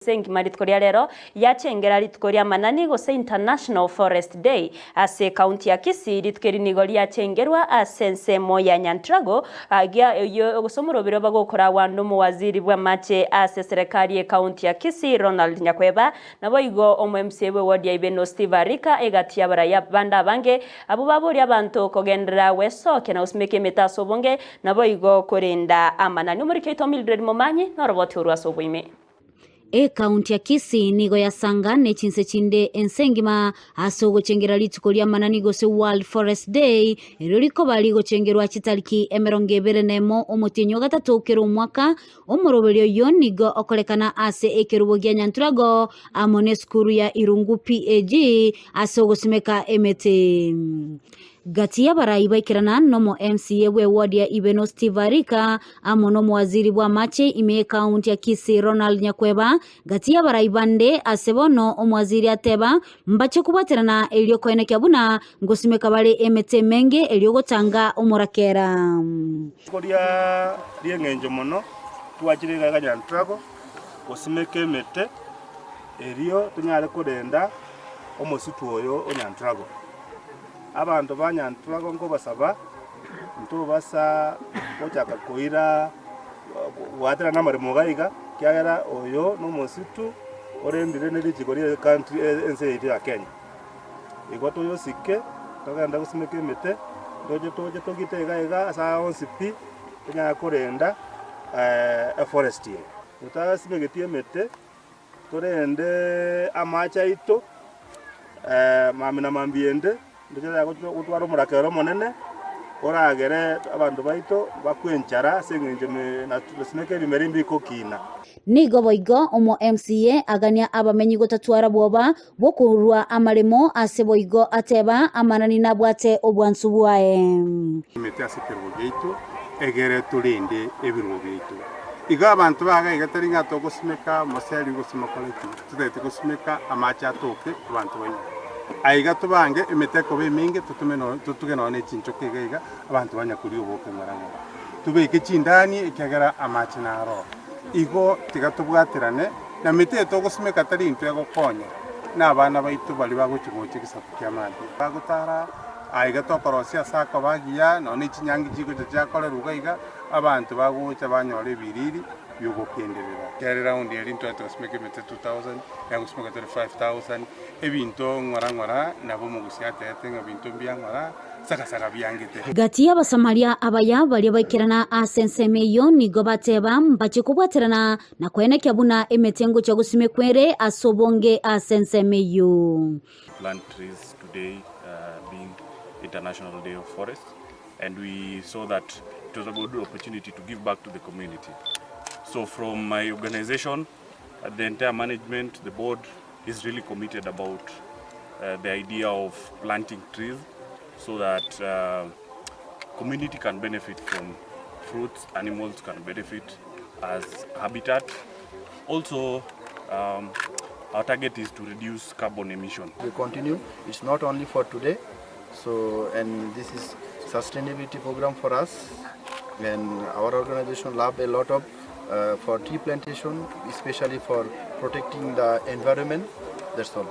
Sengi maritkoria rero yachengera ritkoria manani Gusii International Forest Day ase county ya Kisii ritkeri nigori yachengerwa asense moya nyantrago agia yo gusomuro biro bagokora wandu mu waziri bwa mache ase serikali ya county ya Kisii Ronald Nyakweba nabo igo omMCA we Wadi ya Ibeno Arika egatia baraya banda bange abo baburi abantu kogendera wesoke na usmeke metaso bonge nabo igo korenda amanani muri keito Mildred Momanyi noroboti urwaso bwime county ya Kisii nigo yasanga nechinse chinde ensengima asogo chengera litukolia manani Gusii World Forest Day eriko bali gochengerwa chitaliki emerongebere nemo omutinyo gatatu kero mwaka omurobelyo yo nigo okolekana ase ekerubogia nyanturago amone skuru ya Irungu PAG asogo simeka emete Gatia barayi baikirana nomo MCA we Wadi ya Ibeno Arika amono mwaziri bwa mache ime county ya Kisii Ronald Nyakweba gatia barayi bande asebono omwaziri ateba mbache kubaterana elio koene kyabuna ngosimeka bale emete menge elio gotanga omorakera koria riengenjo mono twachirega ganyantrago osimeke emete elio tunyale kurenda omositu oyo onyantrago abantu banyanturago ngo basaba ntubasa ochaka koira wadira namarimo gaiga kyagera oyo no mositu orendire ne rikigori country ense ya Kenya igoto yo sike togenda gusimeka emete toje togite gaiga asa onsipi nya korenda forest utasimegeti emete torende amacha ito mamina mambiende ndetse gutwara umurakero monene oragere abantu baito bakwenchara sengenje na tusimeke bimerimbi kokina nigo boigo omo MCA agania abamenyi gotatwara boba bokurwa amaremo ase boigo ateba amanani nabwate obwansu bwae imete asekerwo geitu egere turinde ebirwo geitu iga abantu baga igataringa togosimeka maseri gosimakoleti tudete gosimeka amacha atoke abantu banyi aiga tubange emeteko beminge tutugeno ne chinchoke gaiga abantu banyakuri oboke maranga tubeke chindani ekagera amachi naro igo tigatubwaterane na mete togosimeka tari into yagokonya n'abana baitu bali bagochigoche gisaku kyamandi bagutara aiga tokorosia saka bagia none chinyangi jigo jakole rugaiga abantu bagocha banyore biriri yogokenderera kare round ya into togosimeka mete 2000 yagosimeka 5000 ebinto ngora nabo mugusi atetenga binto byangora saka byangite gatia basamaria abaya bali baikirana asensemeyo nigo bateba mbache kubwaterana na kwene kyabuna emetengo cyo gusimekwere asobonge asensemeyo plant trees today being International Day of Forest, and we saw that it was a good opportunity to give back to the community. So from my organization, the entire management, the board is really committed about the idea of planting trees so that community can benefit from fruits, animals can benefit as habitat. Also, our target is to reduce carbon emission. We continue. It's not only for today. So, and this is sustainability program for us, and our organization love a lot of for tree plantation, especially for protecting the environment. That's all.